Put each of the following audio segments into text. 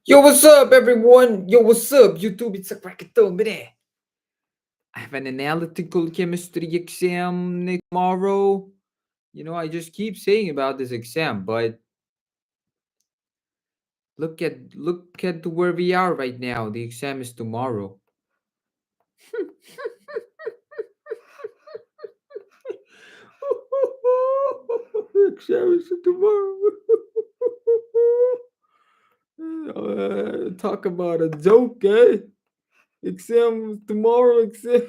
Yo, what's up, everyone? Yo, what's up, YouTube? It's a crackatone, bine. I have an analytical chemistry exam tomorrow. I just keep saying about this exam, but look at where we are right now. The exam is tomorrow. The exam is tomorrow. Talk about a joke, eh? Exam tomorrow. Exam.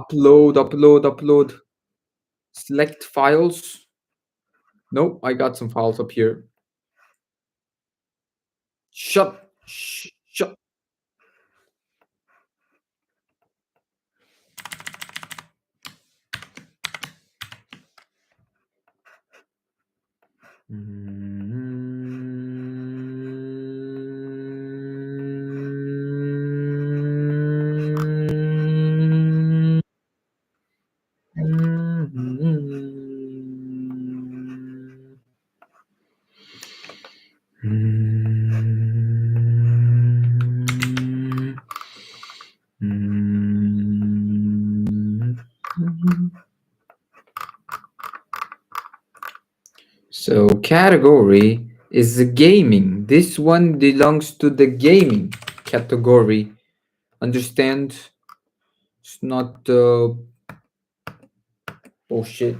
Upload. Select files. Nope, I got some files up here. Shut. Shut. So category is the gaming. This one belongs to the gaming category. Understand? It's not bullshit.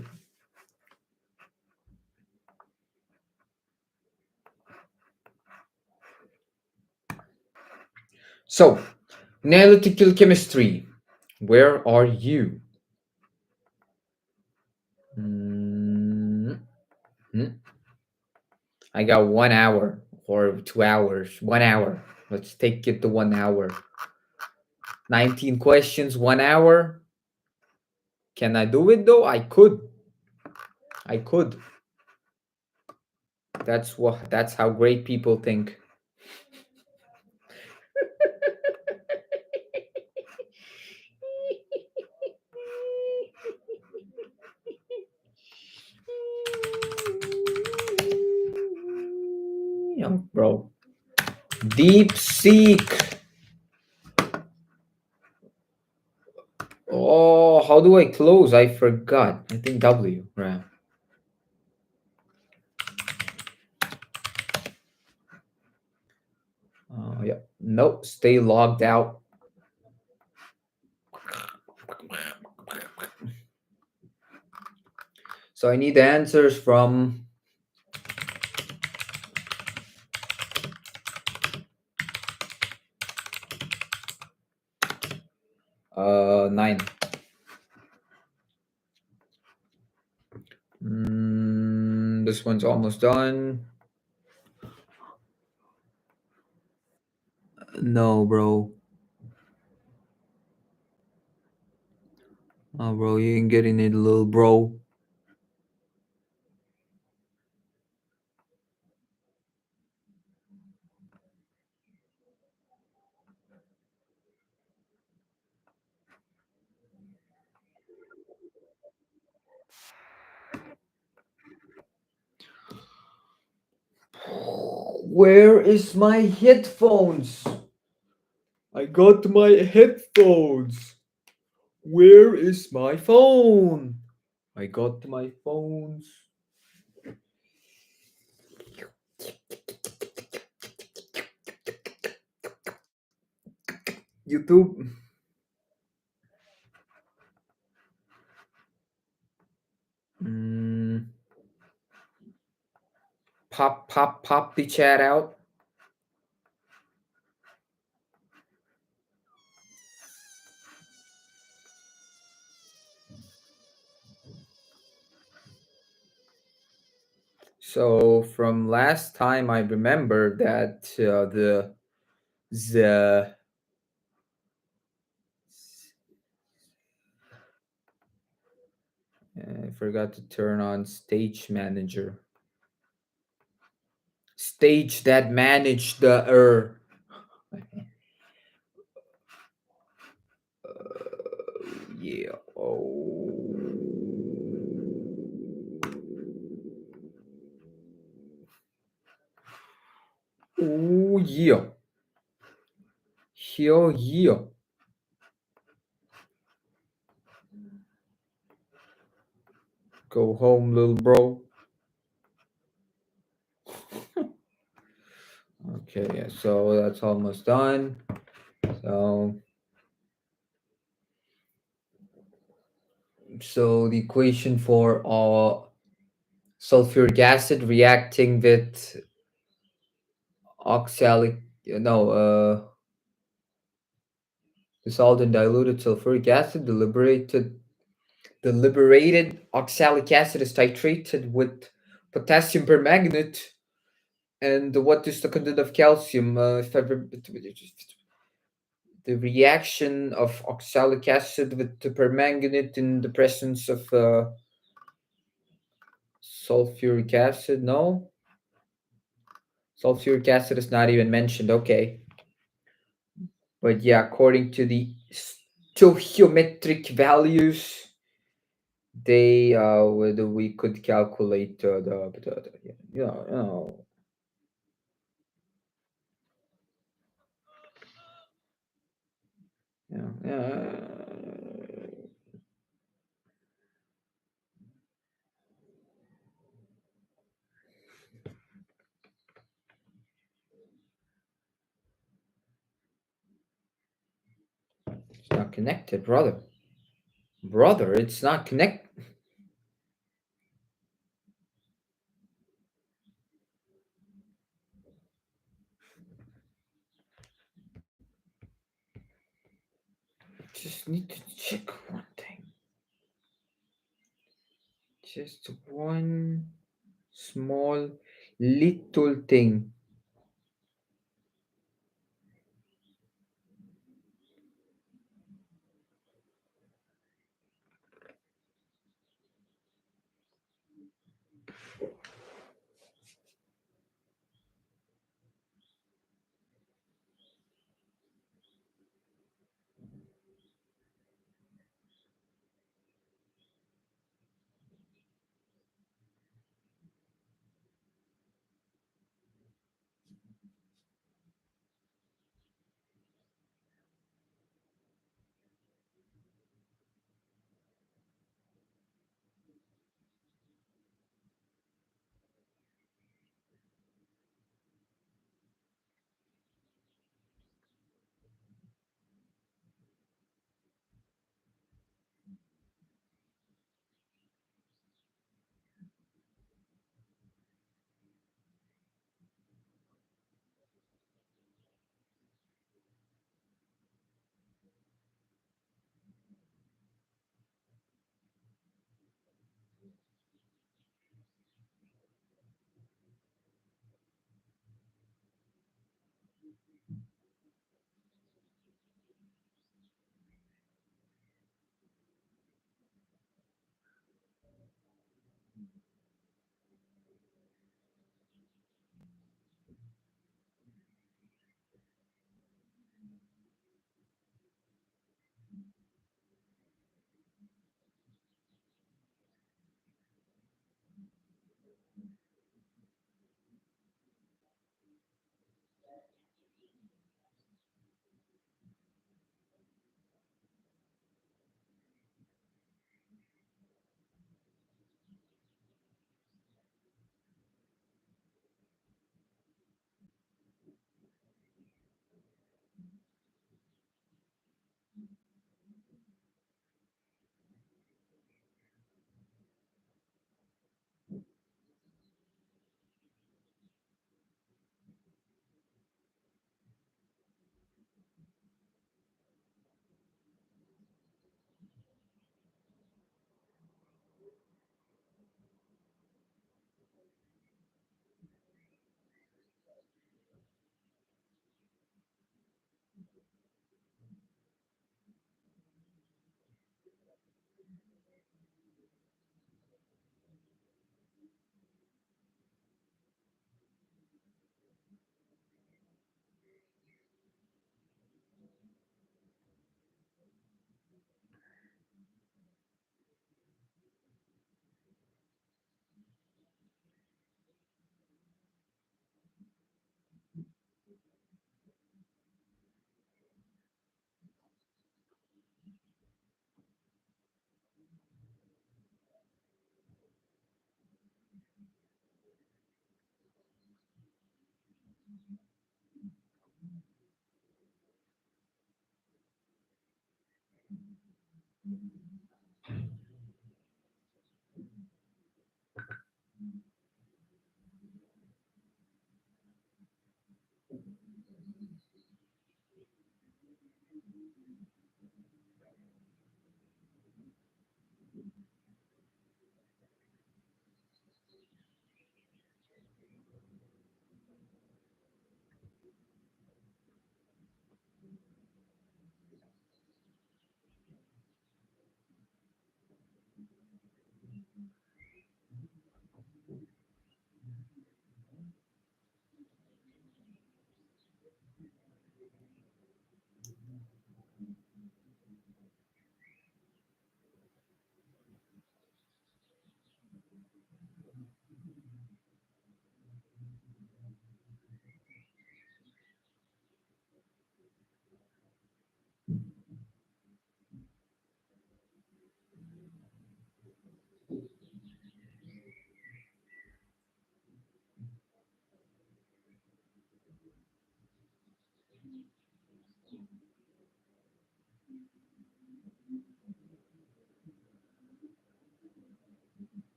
So, analytical chemistry. Where are you? I got 1 hour or 2 hours. 1 hour. Let's take it to 1 hour. 19 questions, 1 hour. Can I do it though? I could. That's how great people think. Bro. Deep Seek. Oh, how do I close? I forgot. I think W. Right. Yeah. Nope. Stay logged out. So I need the answers from 9. This one's almost done. No, bro. Oh, bro, you ain't getting it, little bro. Where is my headphones? I got my headphones. Where is my phone? I got my phones. YouTube. Pop the chat out. So from last time, I remember that the I forgot to turn on Stage Manager. Stage that manage the yeah. Oh. Oh yeah. Hell yeah. Go home, little bro. Okay, yeah, so that's almost done. So the equation for sulfuric acid reacting with oxalic no dissolved and diluted sulfuric acid, the liberated oxalic acid is titrated with potassium permanganate. And what is the content of calcium? If I the reaction of oxalic acid with the permanganate in the presence of sulfuric acid. No, sulfuric acid is not even mentioned. Okay, but yeah, according to the stoichiometric values, they whether we could calculate the it's not connected, brother. Brother, it's not connect. Just need to check one thing. Just one small little thing.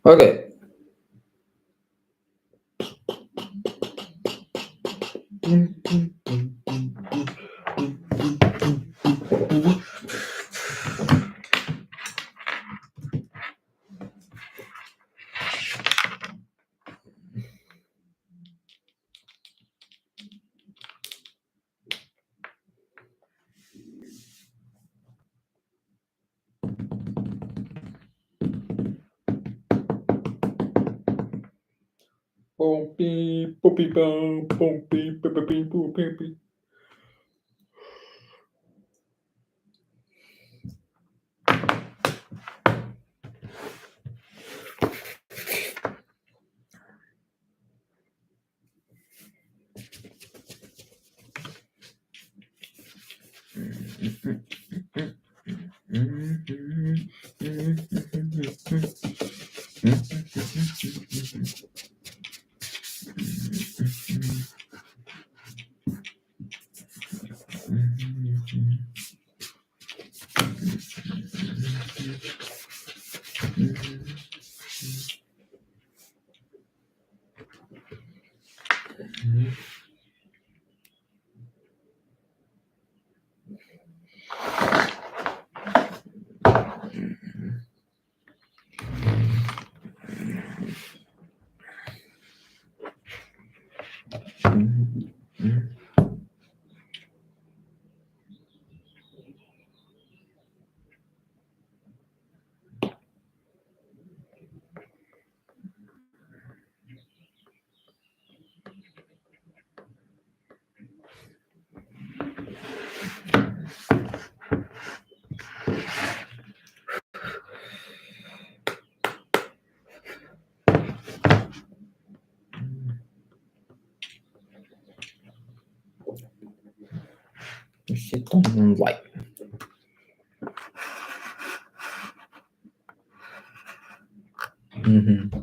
Okay. Shit don't like. Mm-hmm.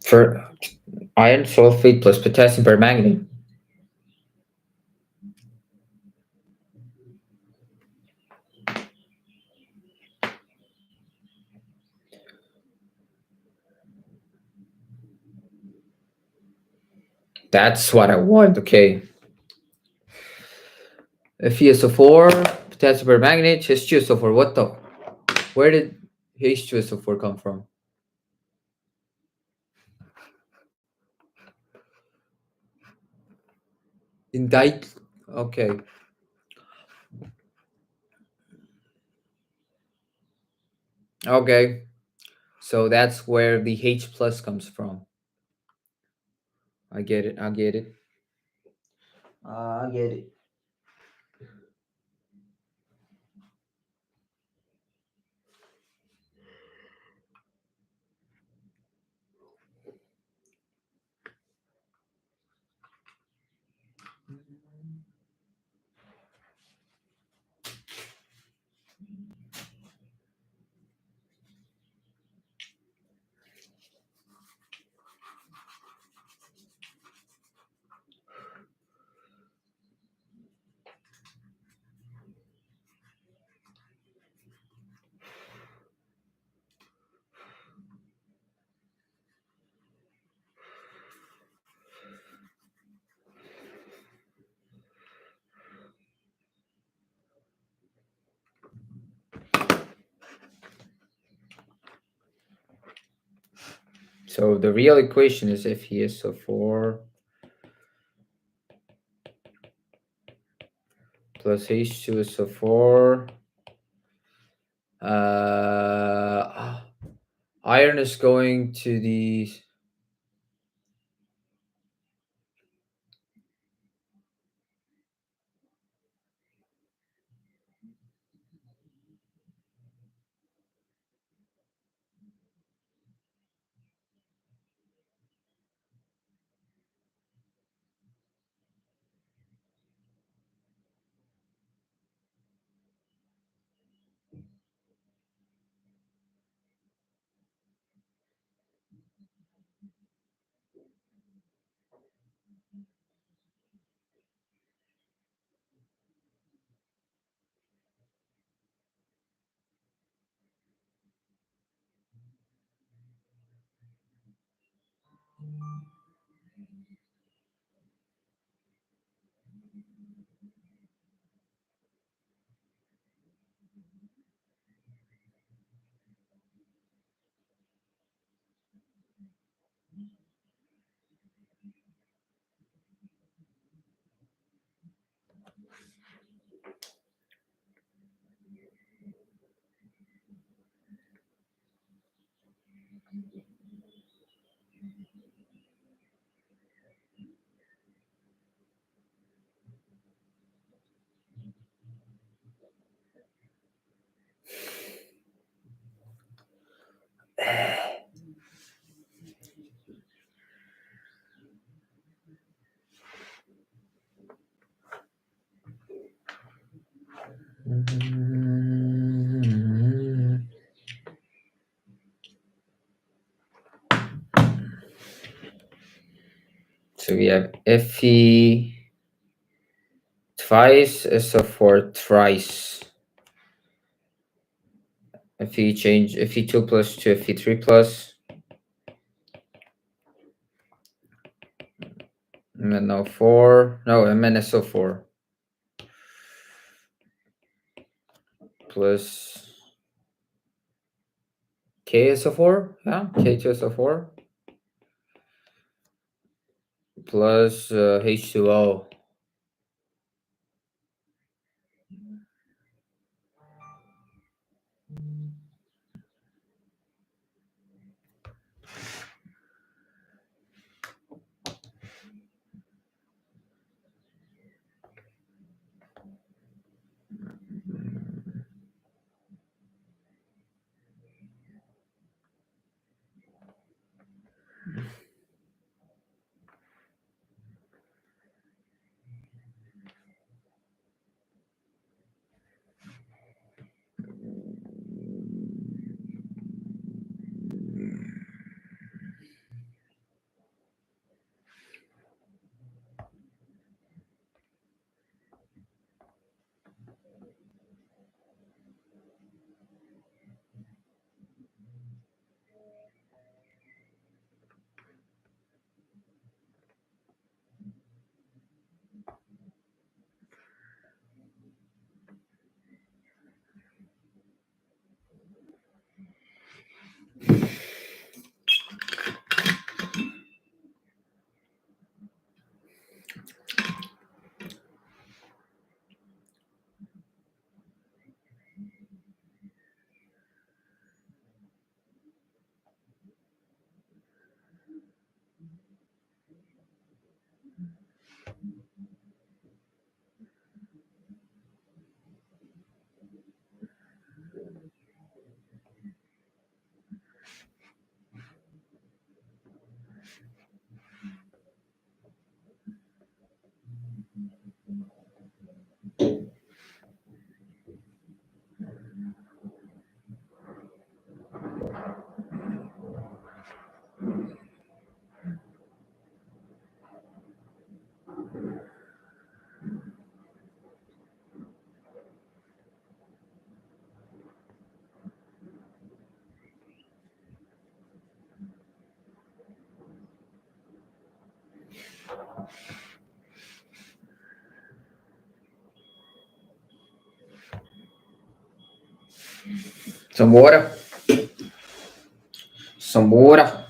For iron sulfate plus potassium permanganate. That's what I want. Okay. FeSO4, potassium permanganate, H2SO4. What the? Where did H2SO4 come from? Indite. Okay. Okay. So that's where the H plus comes from. I get it. I get it. I get it. So the real equation is FeSO4 plus H2SO4. Iron is going to the So we have Fe twice, SO4 thrice. Fe change Fe2 plus to Fe3 plus. MnO4. No, MnSO4. Plus KSO4. Yeah, K2SO4. Plus H2O. Some water. Some water.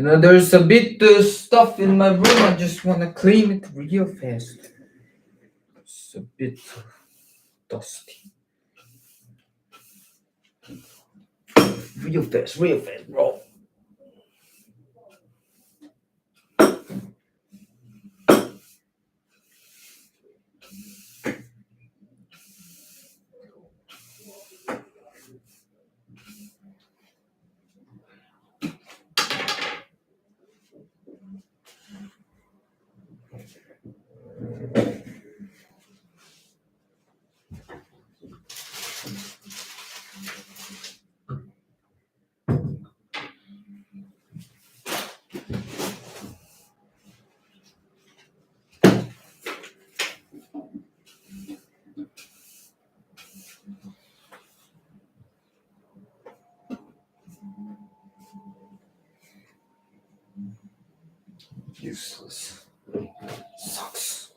There's a bit stuff in my room. I just want to clean it real fast. It's a bit dusty. Real fast, bro. Useless. Sucks.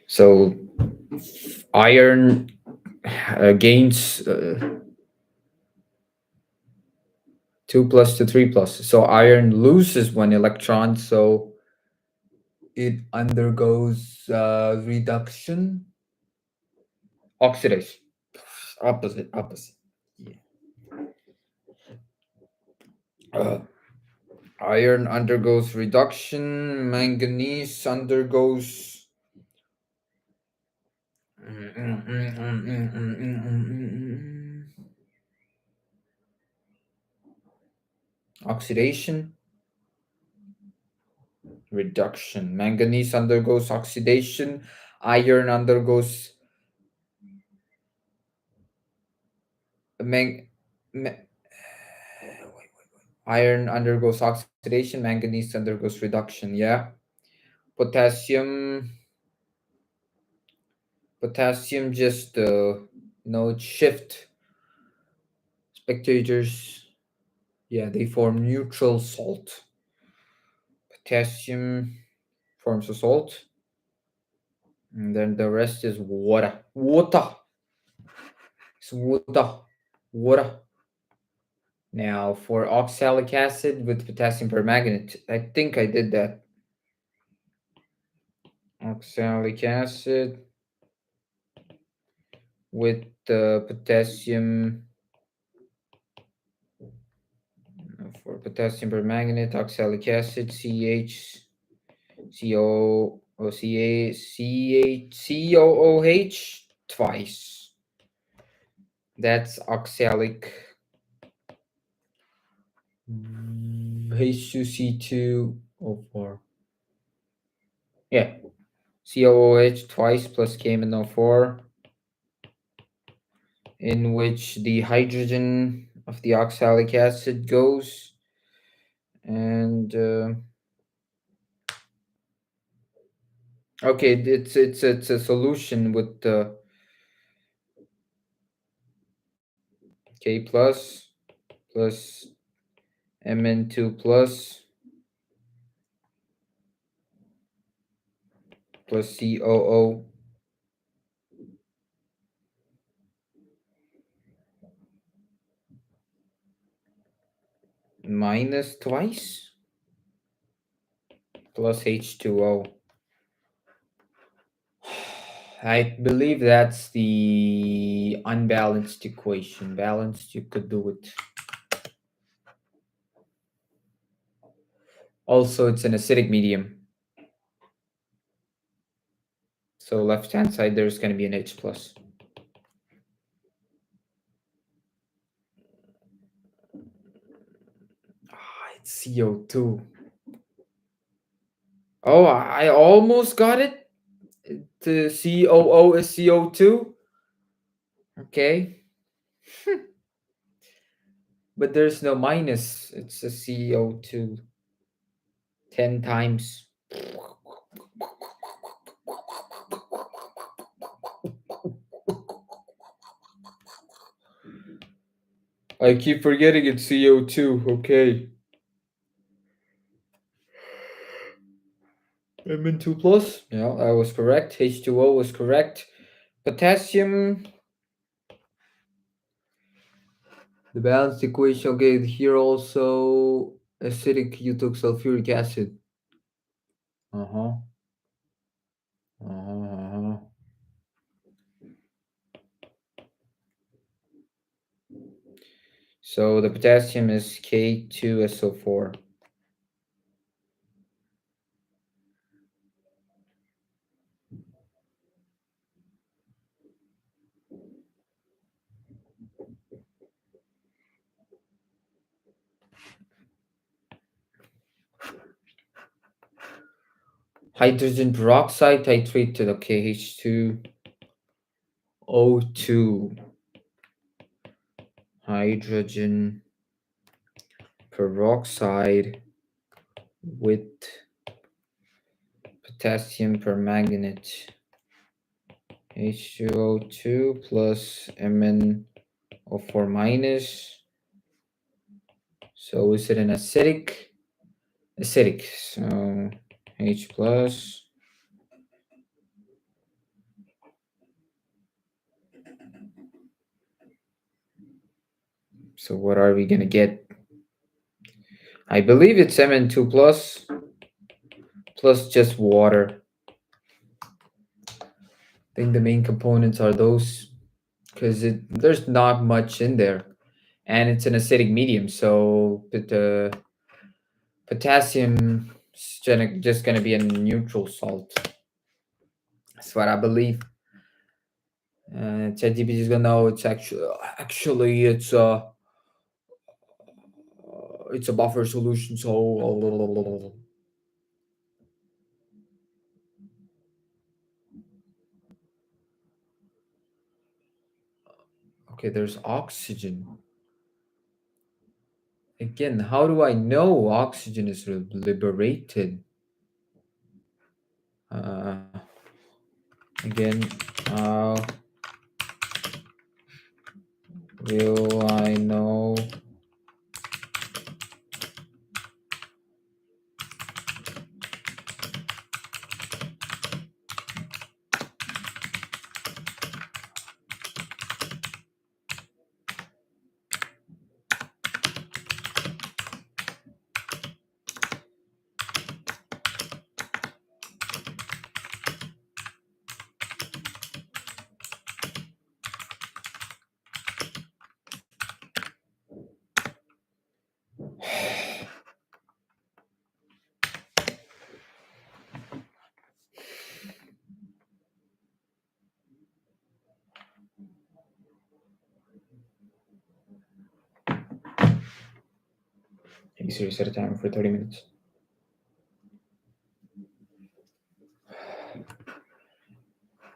So iron gains 2 plus to 3 plus. So iron loses one electron, so it undergoes reduction, oxidation. Opposite. Yeah. Iron undergoes reduction, manganese undergoes Oxidation, reduction. Manganese undergoes oxidation. Iron undergoes mang- ma- iron undergoes oxidation. Manganese undergoes reduction. Yeah. Potassium. Potassium just shift spectators. Yeah, they form neutral salt. Potassium forms a salt, and then the rest is water. Water. It's water. Water. Now for oxalic acid with potassium permanganate, I think I did that. Oxalic acid with potassium. For potassium permanganate, oxalic acid, CH, CO, OCA, COOH twice. That's oxalic. H2C2O4. Yeah. COOH twice plus KMnO4, in which the hydrogen of the oxalic acid goes, and okay, it's a solution with K plus Mn2 plus COO minus twice plus H2O. I believe that's the unbalanced equation. Balanced, you could do it. Also, it's an acidic medium. So left hand side, there's going to be an H plus. It's CO2. Oh, I almost got it. The COO is CO2. Okay. But there's no minus. It's a CO2. 10 times. I keep forgetting it's CO2. Okay. Mn2 plus. Yeah, I was correct. H2O was correct. Potassium. The balanced equation. Okay, here also acidic. You took sulfuric acid. Uh-huh. Uh-huh. So the potassium is K2SO4. Hydrogen peroxide titrated. Okay, H2O2. Hydrogen peroxide with potassium permanganate. H2O2 plus MnO4 minus. So is it an acidic? Acidic. So H plus. So what are we gonna get? I believe it's Mn2 plus just water. I think the main components are those, because there's not much in there, and it's an acidic medium, so the potassium is just gonna be a neutral salt. That's what I believe. ChatGPT is gonna know it's actually it's a buffer solution, so okay, there's oxygen. Again, how do I know oxygen is liberated? Uh, again, how will I know? Hey Siri, set a timer for 30 minutes.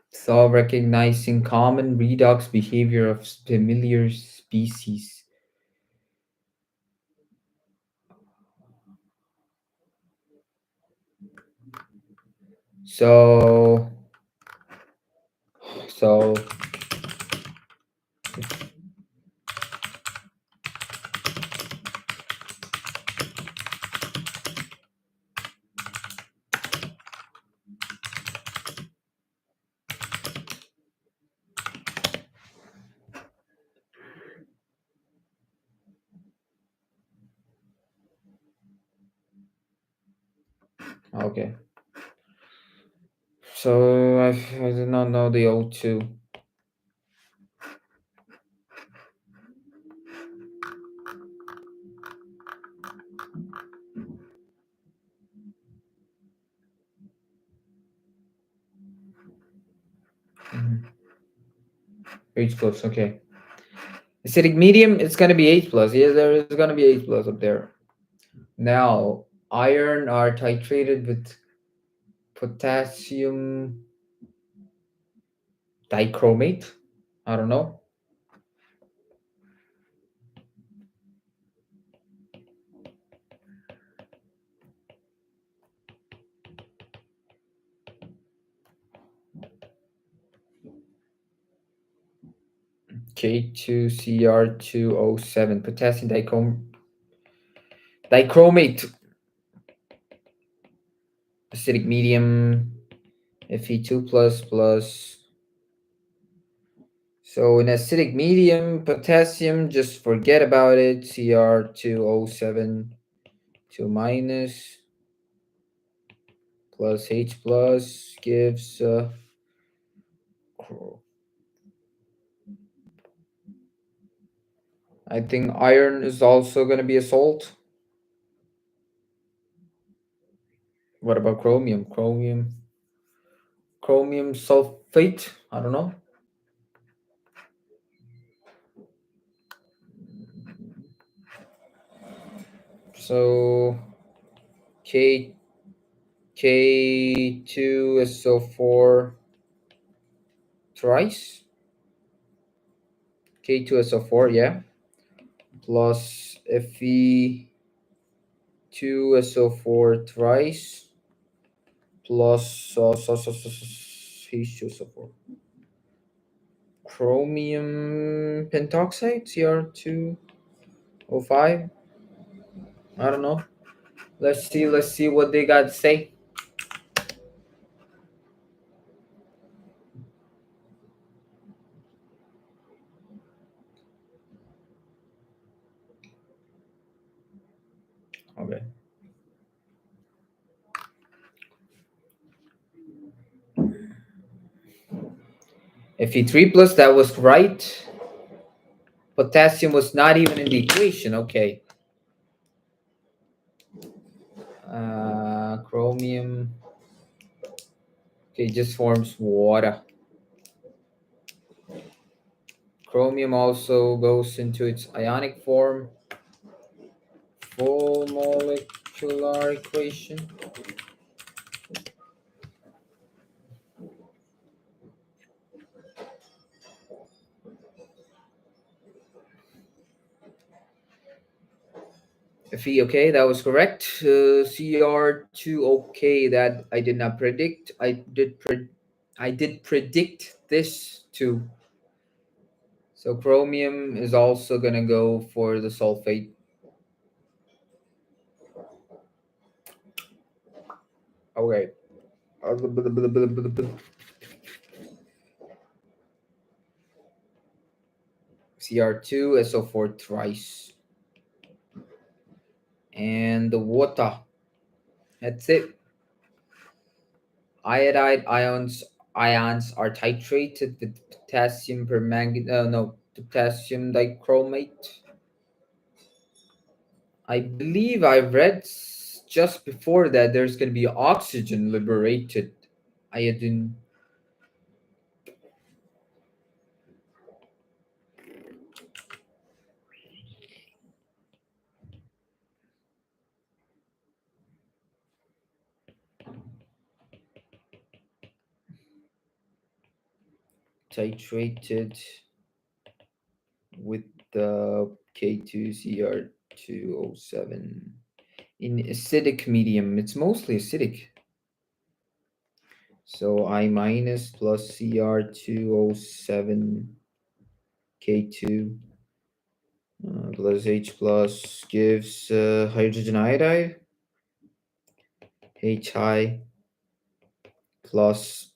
So recognizing common redox behavior of familiar species. So so okay. So I did not know the O2. H plus, okay. Acidic medium, it's gonna be H plus. Yeah, there is gonna be H plus up there. Now, iron are titrated with potassium dichromate. I don't know. K2Cr2O7 potassium dichromate. Acidic medium Fe2 plus plus. So in acidic medium, potassium, just forget about it. Cr2O7 2 minus plus H plus gives I think iron is also going to be a salt. What about chromium? Chromium sulfate? I don't know. So K2SO4 thrice. K2SO4, yeah. Plus Fe2SO4 thrice. Plus H2SO4. Chromium pentoxide, Cr2O5. I don't know. Let's see what they got to say. Okay. Fe3 plus, that was right. Potassium was not even in the equation. Okay. Chromium. Okay, just forms water. Chromium also goes into its ionic form. full molecular equation. Fe, okay, that was correct. Cr2, okay, that I did not predict. I did predict this too. So chromium is also gonna go for the sulfate. Okay. Cr2, SO4 thrice. And the water. That's it. Iodide ions are titrated with potassium permanganate. No, potassium dichromate. I believe I read just before that there's going to be oxygen liberated iodine. Titrated with the K2Cr2O7 in acidic medium. It's mostly acidic. So I minus plus Cr2O7 K2 plus H plus gives hydrogen iodide. Hi plus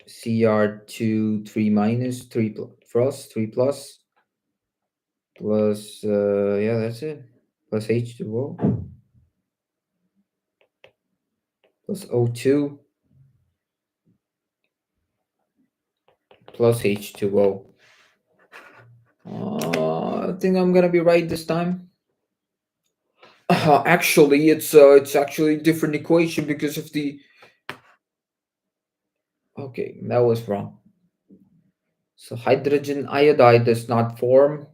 Cr2 3 minus 3 plus 3 plus plus yeah, that's it, plus H2O plus O2 plus H2O. I think I'm gonna be right this time. Actually, it's actually a different equation because of the. Okay, that was wrong. So hydrogen iodide does not form.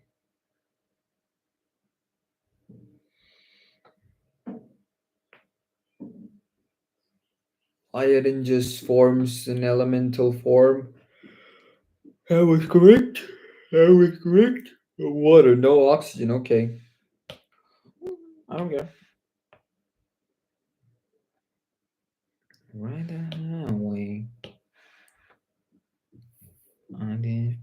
Iodine just forms an elemental form. That was correct. That was correct. Water, no oxygen. Okay. I don't care. Right away. I did.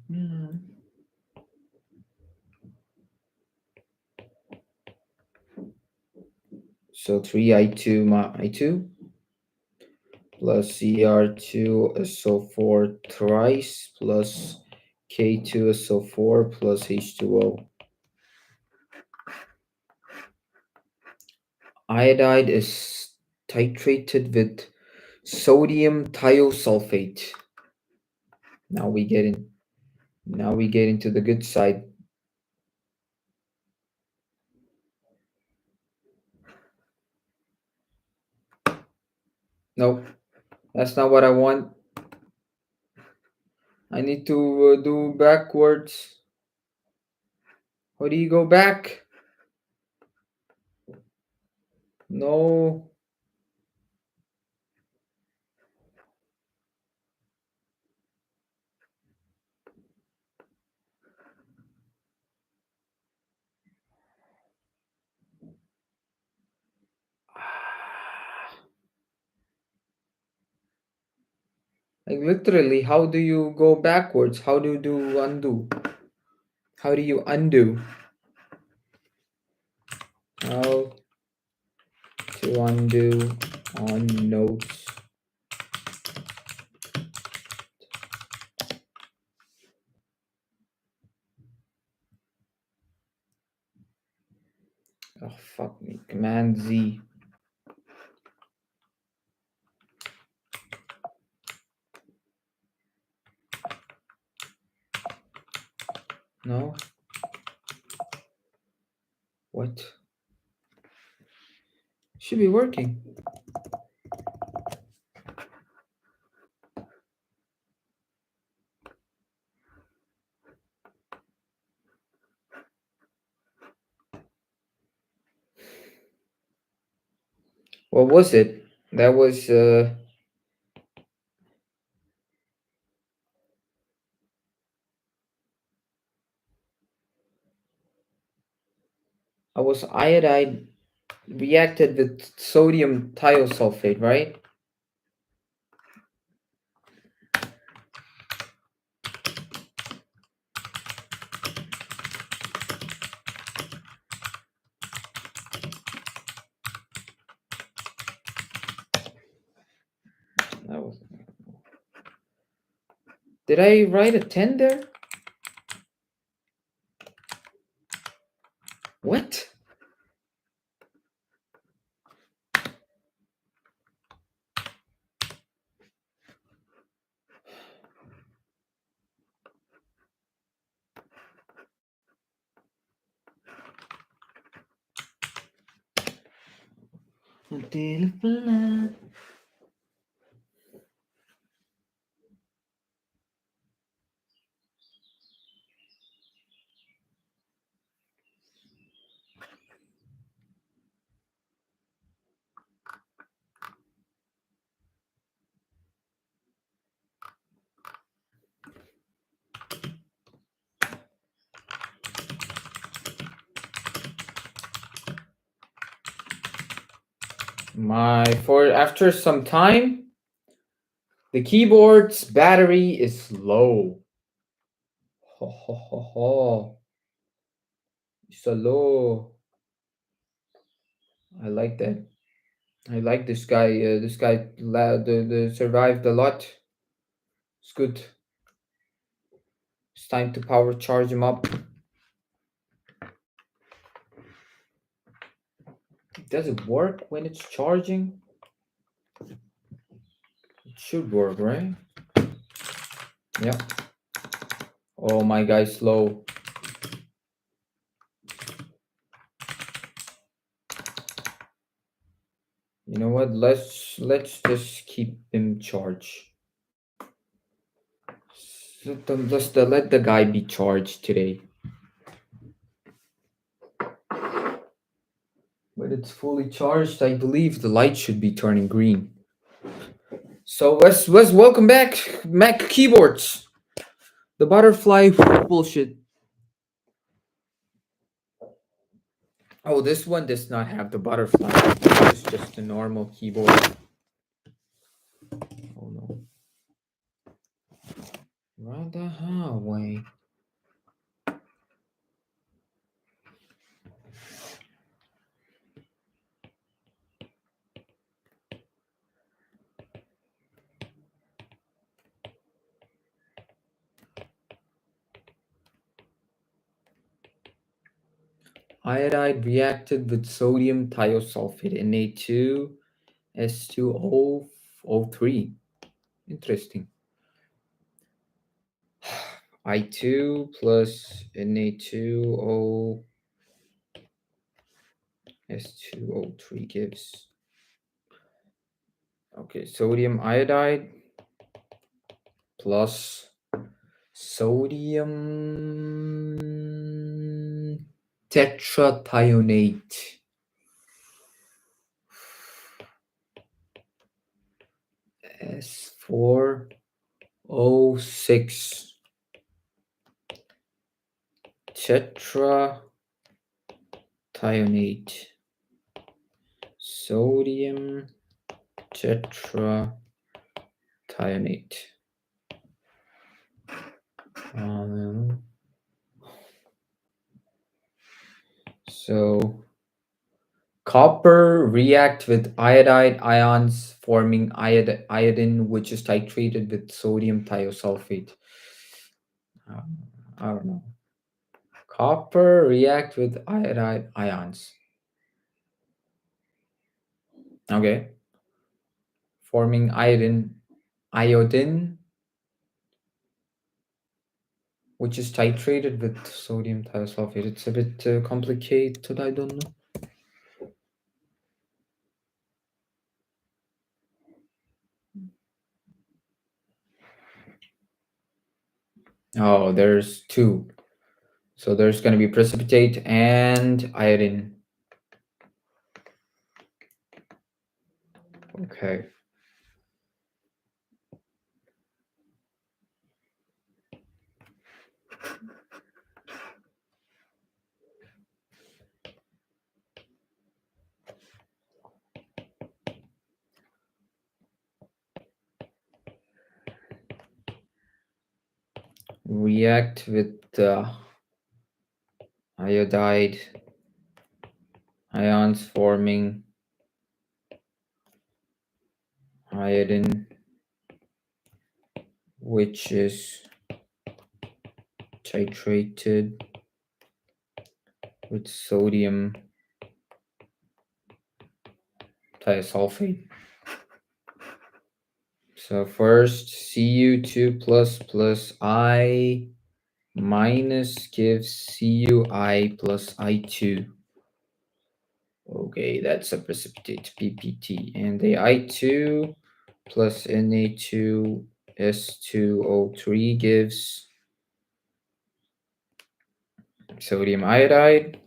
So 3I2 I2 plus Cr2SO4 thrice plus K2SO4 plus H2O. Iodide is titrated with sodium thiosulfate. Now we get in. Now we get into the good side. Nope, that's not what I want. I need to do backwards. How do you go back? No. Like literally, how do you go backwards? How do you do undo? How do you undo? How to undo on notes? Oh fuck me. Command Z. No. What? Should be working. What was it? That was I was iodide reacted with sodium thiosulfate, right? That was. Did I write a 10 there? What? For after some time, the keyboard's battery is low. Ho ho ho ho. It's a low. I like that. I like this guy. This guy survived a lot. It's good. It's time to power charge him up. Does it work when it's charging? It should work, right? Yeah. Oh, my guy's slow. You know what? Let's just keep him charged. Just let the guy be charged today. When it's fully charged, I believe the light should be turning green. So let's welcome back Mac keyboards. The butterfly bullshit. Oh, this one does not have the butterfly. It's just a normal keyboard. Oh no. Run the highway. Iodide reacted with sodium thiosulfate, Na2, S2O3. Interesting. I2 plus Na2O S2O3 gives. Okay, sodium iodide plus sodium tetrathionate. S4O6 tetrathionate. Sodium tetrathionate. So copper react with iodide ions forming iodine, which is titrated with sodium thiosulfate. I don't know. Copper react with iodide ions. Okay. Forming iodine, which is titrated with sodium thiosulfate. It's a bit complicated. I don't know. Oh, there's two. So there's going to be precipitate and iodine. Okay. React with the iodide ions forming iodine, which is titrated with sodium thiosulfate. So first Cu2 plus I minus gives Cui plus I2. Okay, that's a precipitate PPT. And the I2 plus Na2S2O3 gives sodium iodide.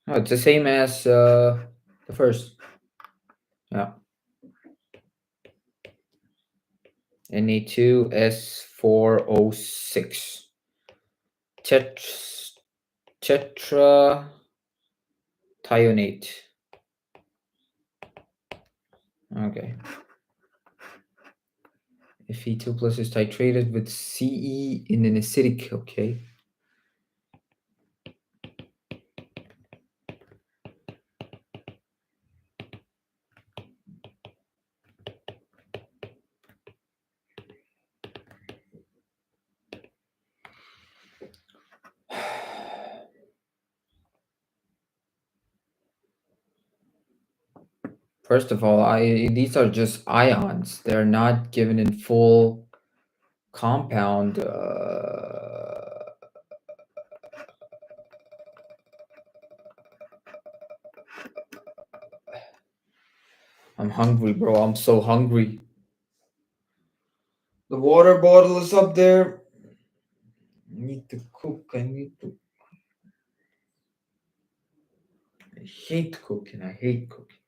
Oh, it's the same as the first. Yeah. Na2S4O6. Tetrathionate. Okay. Fe2 plus is titrated with Ce in an acidic. Okay. First of all, these are just ions. They're not given in full compound. I'm hungry, bro. I'm so hungry. The water bottle is up there. I need to cook. I hate cooking. I hate cooking.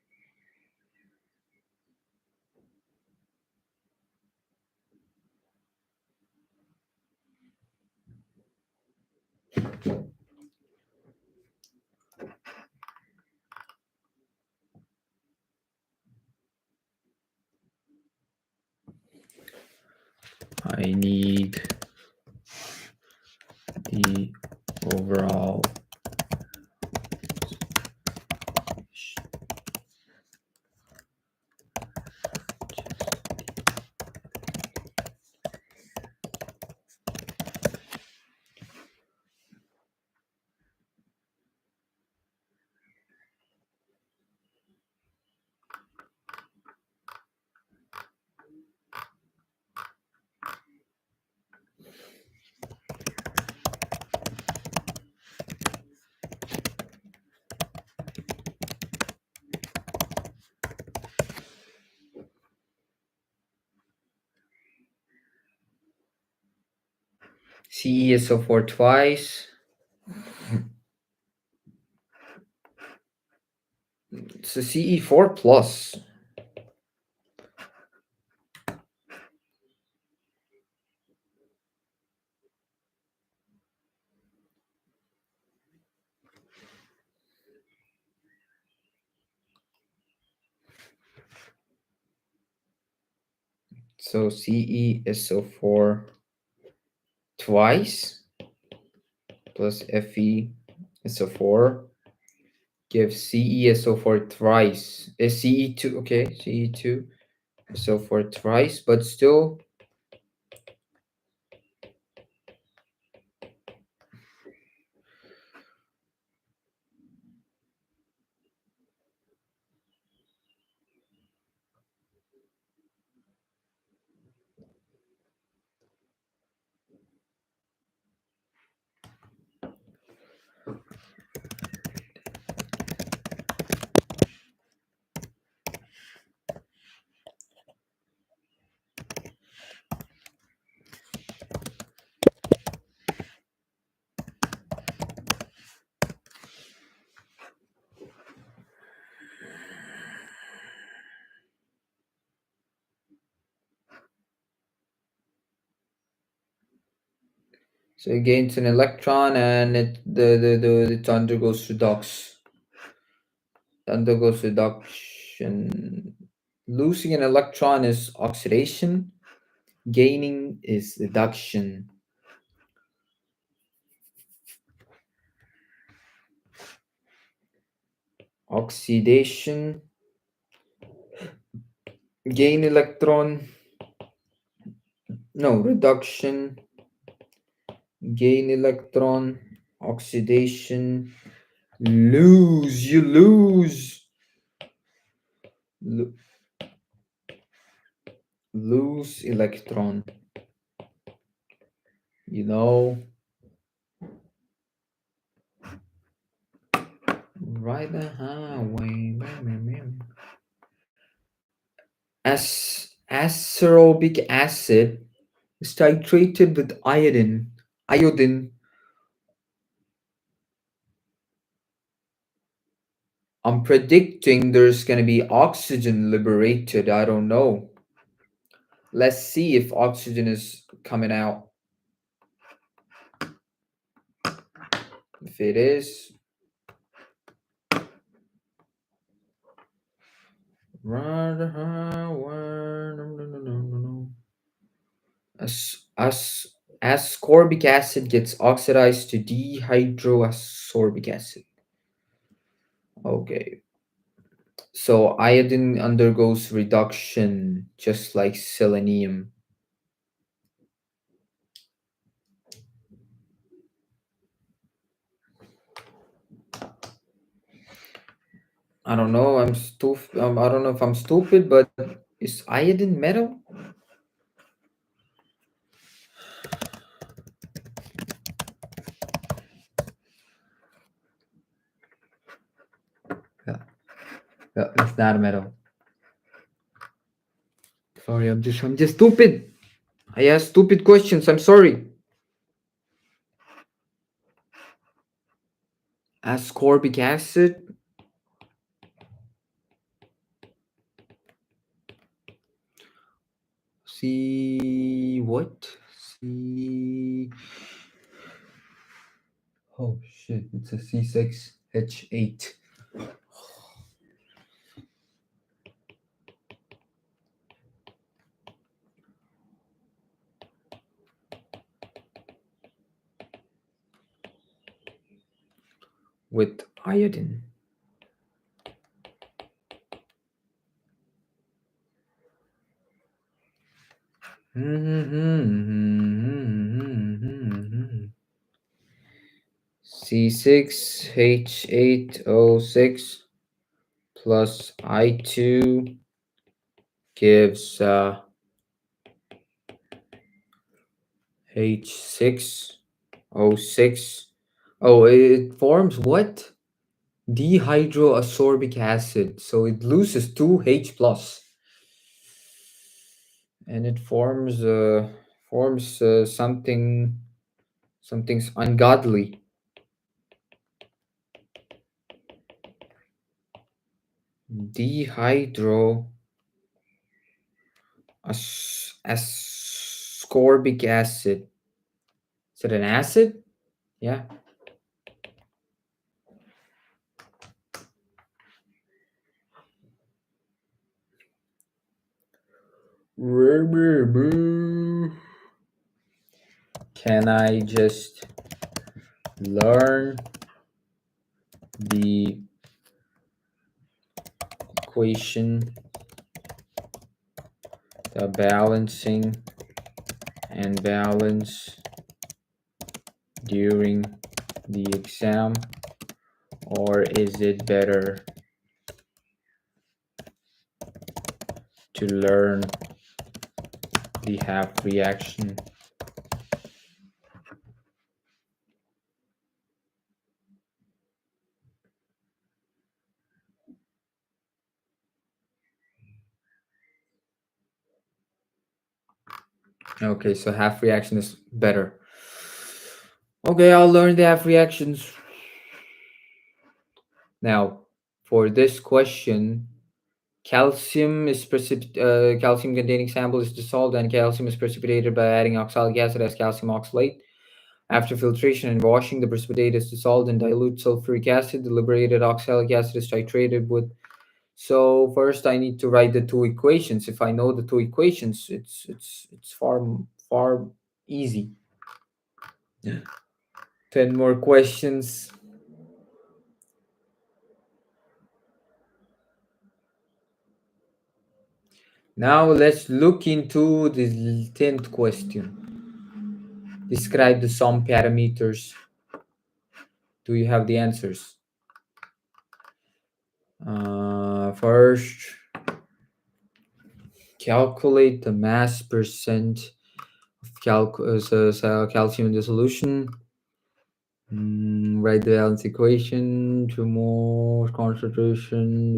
I need the overall CeSO4 twice. It's a Ce4 plus. So CeSO4 twice plus FeSO4 gives CeSO4 thrice. Is Ce2, okay, Ce2 SO4 thrice, but still So it gains an electron and it undergoes reduction. Losing an electron is oxidation. Gaining is reduction. Oxidation, gain electron, no, reduction, gain electron, oxidation, you Lo- lose electron, you know, right the highway. Ascorbic acid is titrated with iodine. I'm predicting there's going to be oxygen liberated. I don't know. Let's see if oxygen is coming out. If it is, as ascorbic acid gets oxidized to dehydroascorbic acid. Okay. So iodine undergoes reduction just like selenium. I don't know. I don't know if I'm stupid, but is iodine metal? Yeah, yeah, it's not a metal. Sorry, I'm just stupid. I ask stupid questions. I'm sorry. Ascorbic acid. See what? See. Oh shit! It's a C6H8. With iodine. C6H8O6 plus I2 gives H6O6. Oh, it forms what? Dehydroascorbic acid. So it loses 2H plus. And it forms something's ungodly. Dehydro ascorbic acid. Is it an acid? Yeah. Can I just learn the equation, the balancing and balance during the exam, or is it better to learn the half reaction? Okay, so half reaction is better. Okay, I'll learn the half reactions. Now, for this question, calcium containing sample is dissolved and calcium is precipitated by adding oxalic acid as calcium oxalate. After filtration and washing, the precipitate is dissolved in dilute sulfuric acid. The liberated oxalic acid is titrated with. So first, I need to write the two equations. If I know the two equations, it's far easy. 10 more questions. Now let's look into the 10th question. Describe the sum parameters. Do you have the answers? First, calculate the mass percent of calcium in the solution. Write the balance equation. Two more concentration.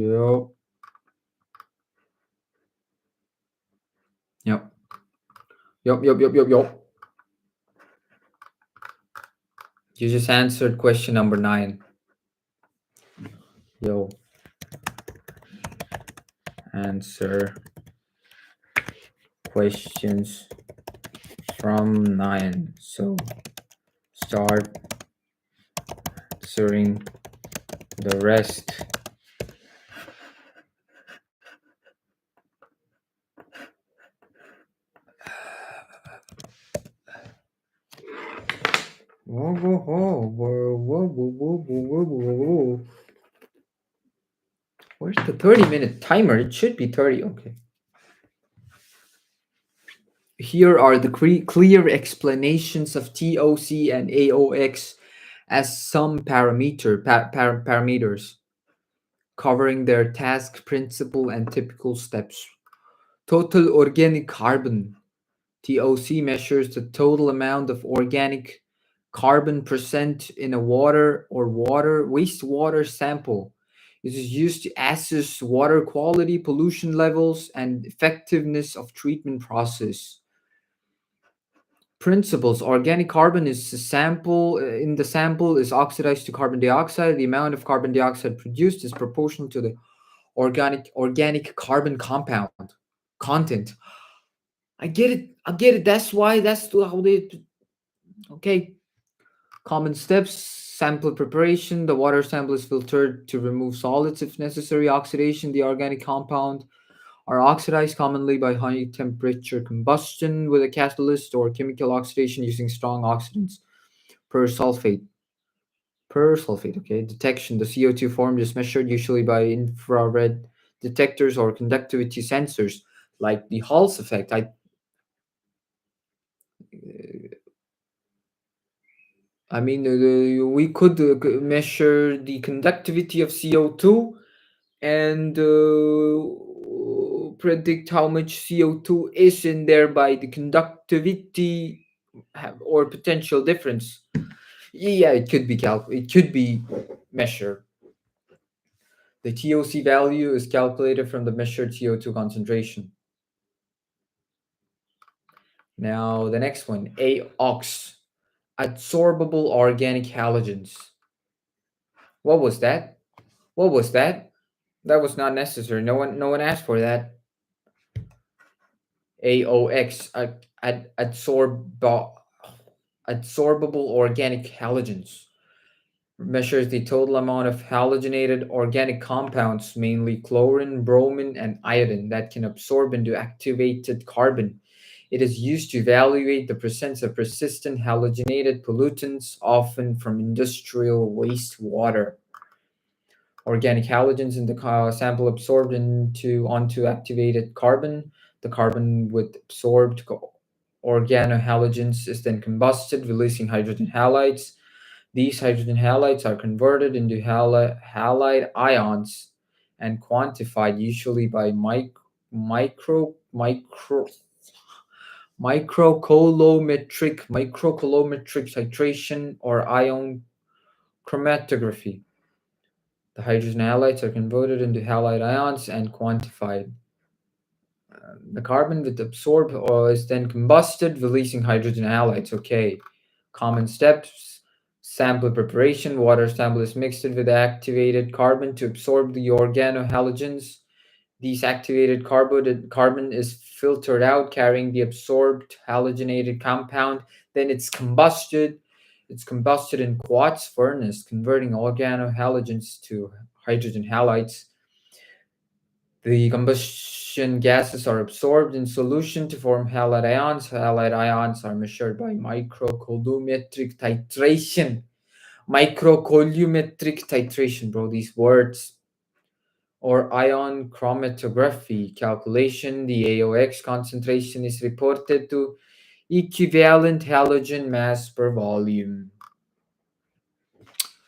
Yep. Yep. Yep. You just answered question number 9. Yo. Answer questions from 9. So start answering the rest. Where's the 30-minute timer? It should be 30. Okay. Here are the clear explanations of TOC and AOX as some parameters, covering their task, principle, and typical steps. Total organic carbon. TOC measures the total amount of organic carbon present in a water or wastewater sample. It is used to assess water quality, pollution levels, and effectiveness of treatment process. Principles: organic carbon is a sample in the sample is oxidized to carbon dioxide. The amount of carbon dioxide produced is proportional to the organic carbon compound content. I get it. That's how they. Okay. Common steps: sample preparation. The water sample is filtered to remove solids if necessary. Oxidation: the organic compound are oxidized commonly by high temperature combustion with a catalyst or chemical oxidation using strong oxidants. Per sulfate. Okay. Detection: the CO2 formed is measured usually by infrared detectors or conductivity sensors, like the Hall's effect. I mean, we could measure the conductivity of CO2 and predict how much CO2 is in there by the conductivity or potential difference. Yeah, it could be measured. The TOC value is calculated from the measured CO2 concentration. Now the next one, AOX, adsorbable organic halogens. What was that? What was that? That was not necessary. No one asked for that. AOX, adsorbable organic halogens, measures the total amount of halogenated organic compounds, mainly chlorine, bromine, and iodine, that can absorb into activated carbon. It is used to evaluate the presence of persistent halogenated pollutants, often from industrial wastewater. Organic halogens in the sample absorbed onto activated carbon. The carbon with absorbed organohalogens is then combusted, releasing hydrogen halides. These hydrogen halides are converted into halide ions and quantified usually by microcolometric titration or ion chromatography. The hydrogen halides are converted into halide ions and quantified. The carbon with absorbed is then combusted, releasing hydrogen halides. Okay. Common steps: sample preparation. Water sample is mixed with activated carbon to absorb the organohalogens. These activated carbon is filtered out, carrying the absorbed halogenated compound. Then it's combusted. It's combusted in quartz furnace, converting organohalogens to hydrogen halides. The combustion gases are absorbed in solution to form halide ions. Halide ions are measured by microcolorimetric titration. Microcolorimetric titration, bro, these words. Or ion chromatography calculation. The AOX concentration is reported to equivalent halogen mass per volume.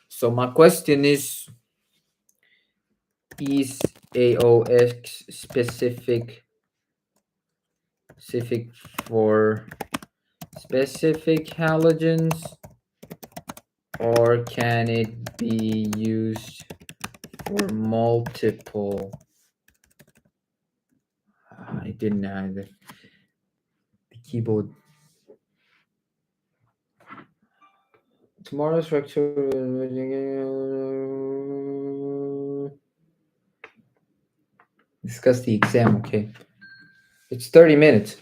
So my question is AOX specific for specific halogens, or can it be used for multiple? I didn't have the keyboard. Tomorrow's lecture. Discuss the exam. Okay, it's 30 minutes.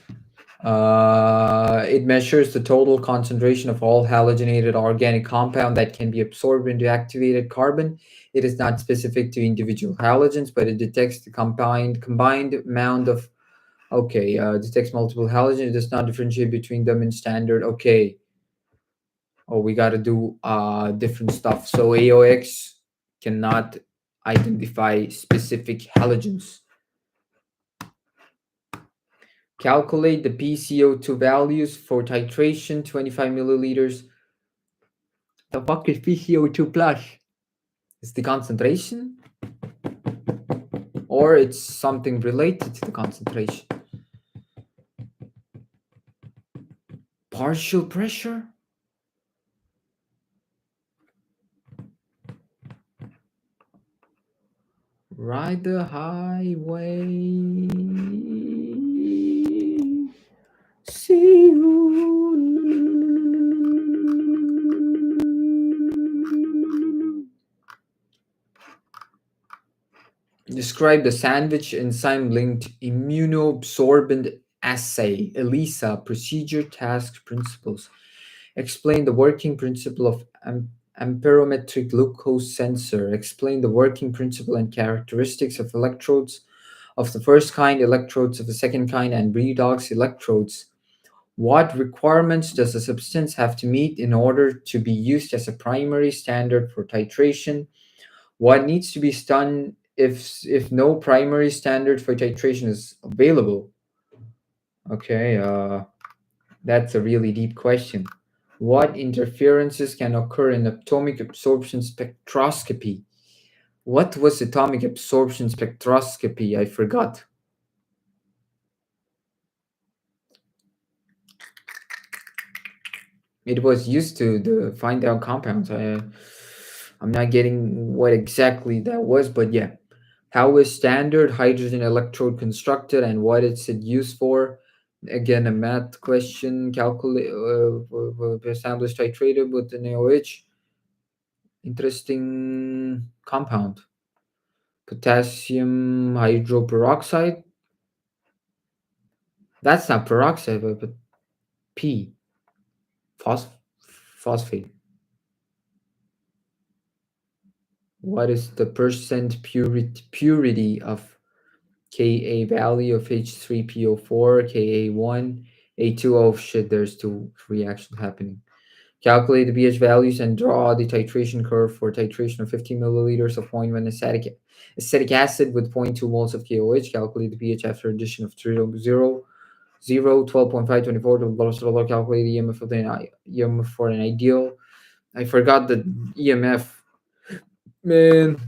It measures the total concentration of all halogenated organic compound that can be absorbed into activated carbon. It is not specific to individual halogens, but it detects the combined amount of. Okay, detects multiple halogens. It does not differentiate between them in standard. Okay. Oh, we got to do different stuff. So AOX cannot identify specific halogens. Calculate the PCO2 values for titration, 25 milliliters. The fuck is PCO2 plus? Is the concentration? Or it's something related to the concentration? Partial pressure? Ride the highway. See you. Describe the sandwich enzyme-linked immunoabsorbent assay, ELISA, procedure, task, principles. Explain the working principle of amperometric glucose sensor. Explain the working principle and characteristics of electrodes of the first kind, electrodes of the second kind, and redox electrodes. What requirements does a substance have to meet in order to be used as a primary standard for titration? What needs to be done if no primary standard for titration is available? Okay, that's a really deep question. What interferences can occur in atomic absorption spectroscopy? What was atomic absorption spectroscopy? I forgot. It was used to find out compounds. I'm not getting what exactly that was, but yeah. How is standard hydrogen electrode constructed and what is it used for? Again, a math question. Calculate establish titrated with an AOH. Interesting compound. Potassium hydroperoxide. That's not peroxide, but P. Phosphate. What is the percent purity of Ka value of H3PO4, Ka1, A2? Oh shit, there's two reactions happening. Calculate the pH values and draw the titration curve for titration of 15 milliliters of 0.1 acetic acid with 0.2 moles of KOH. Calculate the pH after addition of 0, 12.5, 24, blah, blah, blah. Calculate the EMF, EMF for an ideal. I forgot the EMF. Man,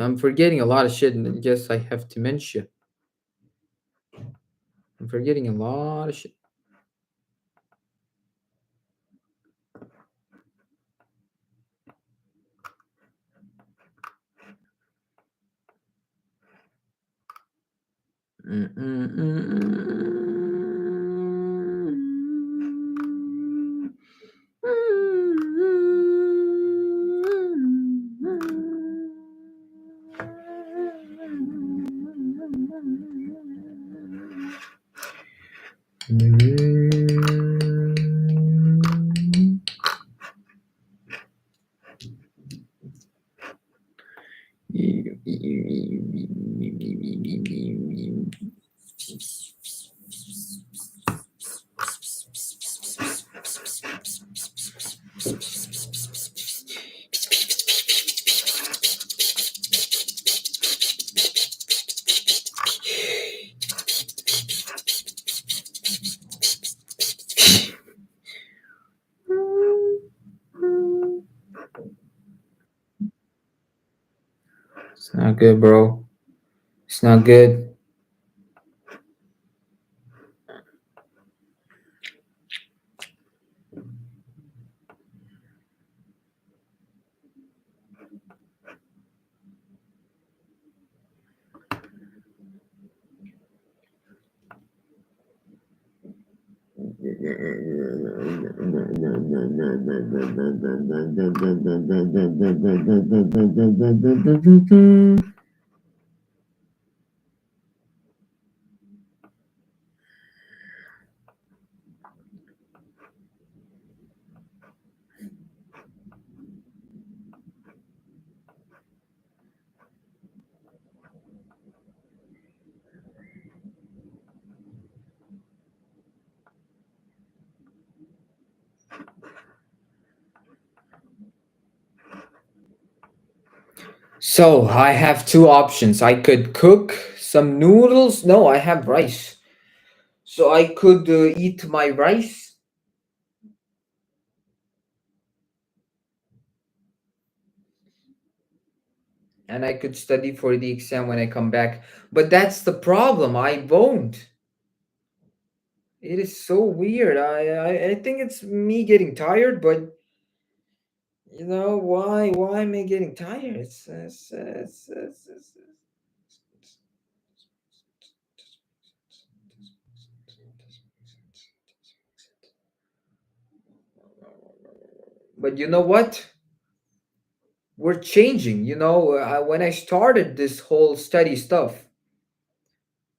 I'm forgetting a lot of shit, and I guess I have dementia. I'm forgetting a lot of shit. It's not good, bro. It's not good. So I have two options. I could cook some noodles. No, I have rice. So I could eat my rice and I could study for the exam when I come back. But that's the problem. I won't. It is so weird. I think it's me getting tired, but why am I getting tired? But you know what? We're changing. When I started this whole study stuff,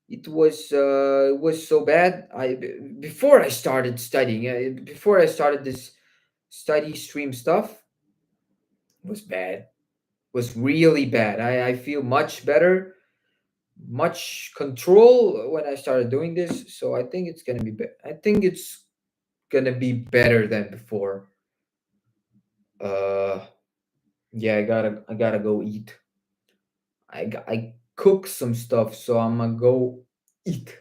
it was so bad. Before I started studying, before I started this study stream stuff, it was bad. Was really bad. I feel much better, much control when I started doing this. So I think it's gonna be I think it's gonna be better than before. Uh, yeah, I gotta go eat. I cook some stuff, so I'm gonna go eat,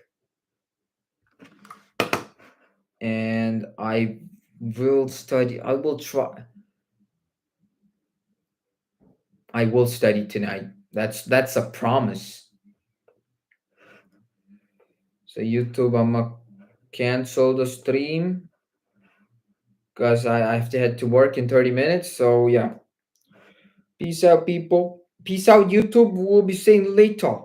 and I will study. I will try. I will study tonight. That's a promise. So YouTube, I'm gonna cancel the stream because I have to head to work in 30 minutes. So yeah, peace out, people. Peace out, YouTube. We'll be seeing later.